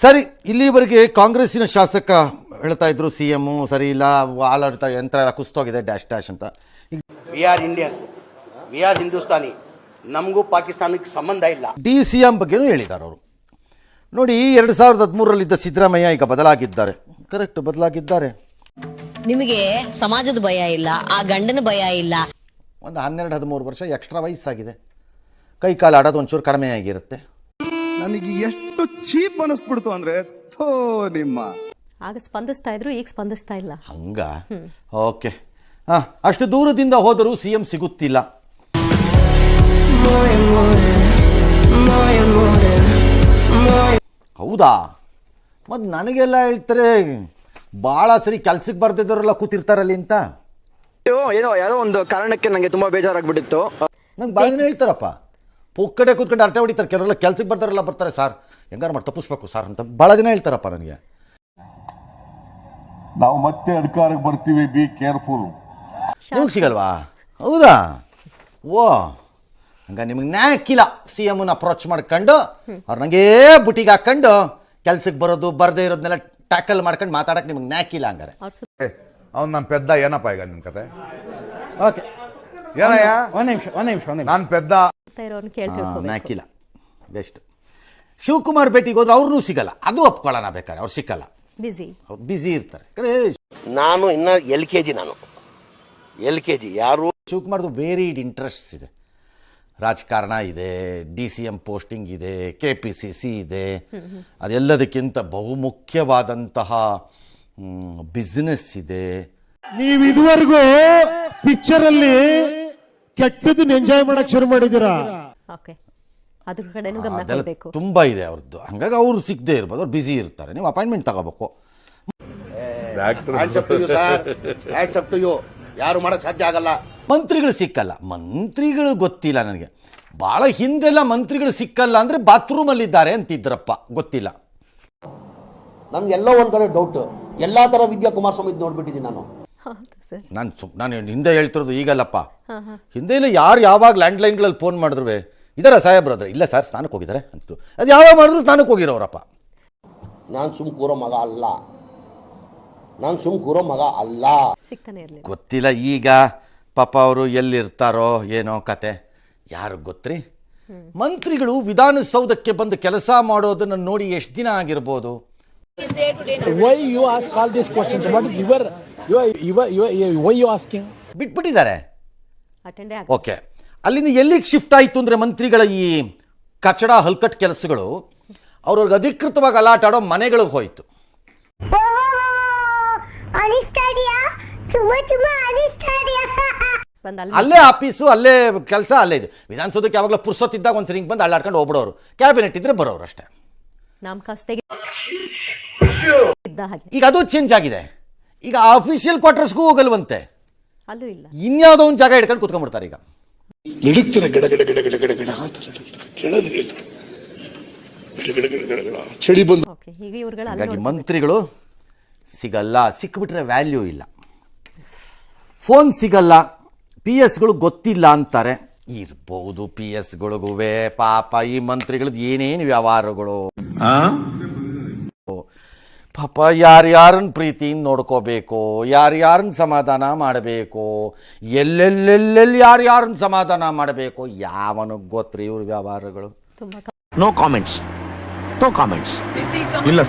ಸರಿ, ಇಲ್ಲಿವರೆಗೆ ಕಾಂಗ್ರೆಸ್ಸಿನ ಶಾಸಕ ಹೇಳ್ತಾ ಇದ್ರು ಸಿ ಎಮ್ ಸರಿ ಇಲ್ಲ, ಆಡಳಿತ ಯಂತ್ರ ಎಲ್ಲ ಕುಸ್ತೋಗಿದೆ ಡ್ಯಾಶ್ ಡ್ಯಾಶ್ ಅಂತ. We are Indians, we are Hindustani, ನಮಗೂ ಪಾಕಿಸ್ತಾನಕ್ಕೆ ಸಂಬಂಧ ಇಲ್ಲ. ಡಿ ಸಿ ಎಂ ಬಗ್ಗೆನೂ ಹೇಳಿದ್ದಾರೆ ಅವರು. ನೋಡಿ, 2013ರಲ್ಲಿದ್ದ ಸಿದ್ದರಾಮಯ್ಯ ಈಗ ಬದಲಾಗಿದ್ದಾರೆ. ಕರೆಕ್ಟ್, ಬದಲಾಗಿದ್ದಾರೆ. ನಿಮಗೆ ಸಮಾಜದ ಭಯ ಇಲ್ಲ, ಆ ಗಂಡನ ಭಯ ಇಲ್ಲ. ಒಂದು 12-13 ವರ್ಷ ಎಕ್ಸ್ಟ್ರಾ ವಯಸ್ಸಾಗಿದೆ, ಕೈ ಕಾಲು ಆಡೋದು ಒಂಚೂರು ಕಡಿಮೆ ಆಗಿರುತ್ತೆ. ನನಗೆ ಎಷ್ಟು ಚೀಪ್ ಅನಿಸ್ಬಿಡ್ತು ಅಂದ್ರೆ ನಿಮ್ಮ ಆಗ ಸ್ಪಂದಿಸ್ತಾ ಇದ್ರು, ಈಗ ಸ್ಪಂದಿಸ್ತಾ ಇಲ್ಲ. ಹಂಗ ಓಕೆ. ಅಷ್ಟು ದೂರದಿಂದ ಹೋದರೂ ಸಿ ಎಂ ಸಿಗುತ್ತಿಲ್ಲ. ಹೌದಾ? ಮತ್ತು ನನಗೆಲ್ಲ ಹೇಳ್ತಾರೆ ಭಾಳ ಸರಿ ಕೆಲ್ಸಕ್ಕೆ ಬರ್ದಿದ್ದವರೆಲ್ಲ ಕೂತಿರ್ತಾರಲ್ಲಿ ಅಂತ. ಏನೋ ಯಾವುದೋ ಒಂದು ಕಾರಣಕ್ಕೆ ನನಗೆ ತುಂಬ ಬೇಜಾರಾಗ್ಬಿಟ್ಟಿತ್ತು. ನಂಗೆ ಭಾಳ ಜನ ಹೇಳ್ತಾರಪ್ಪ, ಪುಕ್ಕಡೆ ಕೂತ್ಕೊಂಡು ಅರ್ಟೆ ಹೊಡಿತಾರೆ. ಕೆಲವರೆಲ್ಲ ಕೆಲ್ಸಕ್ಕೆ ಬರ್ತಾರೆಲ್ಲ ಬರ್ತಾರೆ, ಸರ್ ಹೆಂಗಾರು ಮಾಡಿ ತಪ್ಪಿಸ್ಬೇಕು ಸರ್ ಅಂತ ಭಾಳ ಜನ ಹೇಳ್ತಾರಪ್ಪ ನನಗೆ. ನಾವು ಮತ್ತೆ ಅಧಿಕಾರಕ್ಕೆ ಬರ್ತೀವಿ, ಬಿ ಕೇರ್ಫುಲ್. ನಿಮಗೆ ಸಿಗಲ್ವಾ? ಹೌದಾ? ಓ, ಹಂಗ ನಿಮಗೆ ನ್ಯಾಕಿಲ್ಲ. ಸಿ ಎಮ್ನ ಅಪ್ರೋಚ್ ಮಾಡ್ಕೊಂಡು ಅವ್ರು ನನಗೇ ಬುಟ್ಟಿಗೆ ಹಾಕೊಂಡು ಕೆಲ್ಸಕ್ಕೆ ಬರೋದು ಬರದೇ ಇರೋದನ್ನೆಲ್ಲ ಟ್ಯಾಕಲ್ ಮಾಡ್ಕೊಂಡು ಮಾತಾಡಕ್ಕೆ ನಿಮ್ಗೆ ನ್ಯಾಕಿಲ್ಲ. ಹಂಗಾರೆ ಅವ್ನು ನಮ್ಮ ಪೆದ್ದ ಏನಪ್ಪ ಈಗ ನಿಮ್ಮ ಕತೆ? ಓಕೆ, ಏನಯ್ಯ? ಒಂದ್ ನಿಮಿಷ ನಾನು ಪೆದ್ದ ನ್ಯಾಕಿಲ್ಲ. ಬೆಸ್ಟ್. ಶಿವಕುಮಾರ್ ಭೇಟಿಗೆ ಹೋದ್ರೆ ಅವ್ರನ್ನೂ ಸಿಗಲ್ಲ, ಅದು ಒಪ್ಕೊಳ್ಳೋಣ. ಬೇಕಾದ್ರೆ ಅವ್ರು ಸಿಕ್ಕಲ್ಲ, ಅವ್ರು ಬ್ಯುಸಿ ಇರ್ತಾರೆ. ನಾನು ಇನ್ನ ಎಲ್ ಕೆ ಜಿ ಯಾರು ಶಿವಕುಮಾರ್ದು ವೇರಿಡ್ ಇಂಟ್ರೆಸ್ಟ್ಸ್ ಇದೆ. ರಾಜಕಾರಣ ಇದೆ, ಡಿ ಸಿ ಎಂ ಪೋಸ್ಟಿಂಗ್ ಇದೆ, KPCC ಇದೆ. ಅದೆಲ್ಲದಕ್ಕಿಂತ ಬಹುಮುಖ್ಯವಾದಂತಹ ಬಿಸ್ನೆಸ್ ಇದೆ. ನೀವು ಇದುವರೆಗೂ ಪಿಕ್ಚರ್ ಅಲ್ಲಿ ಕೆಟ್ಟದನ್ನ ಎಂಜಾಯ್ ಮಾಡಕ್ ಶುರು ಮಾಡಿದ್ದೀರಾ. ಅದೆಲ್ಲ ತುಂಬಾ ಇದೆ ಅವ್ರದ್ದು. ಹಂಗಾಗಿ ಅವ್ರು ಸಿಗದೆ ಇರ್ಬೋದು, ಅವ್ರು ಬ್ಯುಸಿ ಇರ್ತಾರೆ. ನೀವು ಅಪಾಯಿಂಟ್ಮೆಂಟ್ ತಗೋಬೇಕು. ಯಾರು ಮಾಡಕ್ ಸಾಧ್ಯ ಆಗಲ್ಲ. ಮಂತ್ರಿಗಳು ಸಿಕ್ಕಲ್ಲ. ಮಂತ್ರಿಗಳು ಗೊತ್ತಿಲ್ಲ ನನಗೆ. ಭಾಳ ಹಿಂದೆಲ್ಲ ಮಂತ್ರಿಗಳು ಸಿಕ್ಕಲ್ಲ ಅಂದರೆ ಬಾತ್ರೂಮಲ್ಲಿದ್ದಾರೆ ಅಂತಿದ್ರಪ್ಪ, ಗೊತ್ತಿಲ್ಲ. ನನ್ಗೆಲ್ಲೋ ಒಂದ್ ಕಡೆ ಡೌಟ್, ಎಲ್ಲಾ ತರ ವಿದ್ಯಾ ಕುಮಾರಸ್ವಾಮಿ ನೋಡ್ಬಿಟ್ಟಿದ್ದೀನಿ ನಾನು. ನಾನು ಹಿಂದೆ ಹೇಳ್ತಿರೋದು ಈಗಲ್ಲಪ್ಪ. ಹಿಂದೆ ಇಲ್ಲ, ಯಾರು ಯಾವಾಗ ಲ್ಯಾಂಡ್ಲೈನ್ಗಳಲ್ಲಿ ಫೋನ್ ಮಾಡಿದ್ರು ಇದರ ಸಾಹೇಬ್ರು ಅದ್ರ ಇಲ್ಲ ಸರ್ ಸ್ನಾನಕ್ಕೆ ಹೋಗಿದ್ದಾರೆ ಅಂತು. ಅದು ಯಾವಾಗ ಮಾಡಿದ್ರು ಸ್ನಾನಕ್ಕೆ ಹೋಗಿರೋರಪ್ಪ. ನಾನು ಸುಮ್ ಕೂರೋ ಮಗ ಅಲ್ಲ. ಗೊತ್ತಿಲ್ಲ ಈಗ ಪಾಪ ಅವರು ಎಲ್ಲಿರ್ತಾರೋ ಏನೋ ಕತೆ, ಯಾರು ಗೊತ್ತ್ರಿ. ಮಂತ್ರಿಗಳು ವಿಧಾನಸೌಧಕ್ಕೆ ಬಂದು ಕೆಲಸ ಮಾಡೋದನ್ನ ನೋಡಿ ಎಷ್ಟು ದಿನ ಆಗಿರ್ಬೋದು. Why you ask all these questions? What is why you asking? ಬಿಟ್ಬಿಟ್ಟಿದ್ದಾರೆ. ಓಕೆ, ಅಲ್ಲಿಂದ ಎಲ್ಲಿಗೆ ಶಿಫ್ಟ್ ಆಯಿತು ಅಂದರೆ ಮಂತ್ರಿಗಳ ಈ ಕಚಡ ಹಲ್ಕಟ್ ಕೆಲಸಗಳು ಅವ್ರವ್ರಿಗೆ ಅಧಿಕೃತವಾಗಿ ಅಲಾಟ್ ಆಡೋ ಮನೆಗಳಿಗೆ ಹೋಯಿತು. ಅಲ್ಲೇ ಆಫೀಸು, ಅಲ್ಲೇ ಕೆಲಸ, ಅಲ್ಲೇ ಇದೆ. ವಿಧಾನಸೌಧಕ್ಕೆ ಯಾವಾಗಲೂ ಪುರ್ಸೊತ್ತಿದ್ದಾಗ ಒಂದು ಹಿಂಗೆ ಬಂದು ಅಲ್ಲಾಡ್ಕೊಂಡು ಹೋಗ್ಬಿಡೋರು. ಕ್ಯಾಬಿನೆಟ್ ಇದ್ರೆ ಬರೋರು ಅಷ್ಟೇ. ಈಗ ಅದು ಚೇಂಜ್ ಆಗಿದೆ. ಈಗ ಅಫಿಷಿಯಲ್ ಕ್ವಾರ್ಟರ್ಸ್ಗೂ ಹೋಗಲ್ವಂತೆ, ಇನ್ಯಾವುದೋ ಒಂದು ಜಾಗ ಹಿಡ್ಕೊಂಡು ಕುತ್ಕೊಂಡ್ಬಿಡ್ತಾರೆ. ಈಗ ಹಾಗಾಗಿ ಮಂತ್ರಿಗಳು ಸಿಗಲ್ಲ. ಸಿಕ್ಬಿಟ್ರೆ ವ್ಯಾಲ್ಯೂ ಇಲ್ಲ. ಫೋನ್ ಸಿಗಲ್ಲ, PS ಗಳು ಗೊತ್ತಿಲ್ಲ ಅಂತಾರೆ. ಇರ್ಬೋದು PS ಗಳಿಗೂ ಪಾಪ ಈ ಮಂತ್ರಿಗಳದ್ದು ಏನೇನು ವ್ಯವಹಾರಗಳು. ಪಾಪ ಯಾರ್ಯಾರನ್ನ ಪ್ರೀತಿಯಿಂದ ನೋಡ್ಕೋಬೇಕು, ಯಾರ್ಯಾರನ್ನ ಸಮಾಧಾನ ಮಾಡಬೇಕು, ಎಲ್ಲೆಲ್ಲೆಲ್ಲೆಲ್ಲಿ ಯಾರ್ಯಾರನ್ನ ಸಮಾಧಾನ ಮಾಡಬೇಕು, ಯಾವನಿಗೆ ಗೊತ್ತ್ರಿ ಇವ್ರ ವ್ಯವಹಾರಗಳು. ನೋ ಕಾಮೆಂಟ್ಸ್ ಇಲ್ಲ.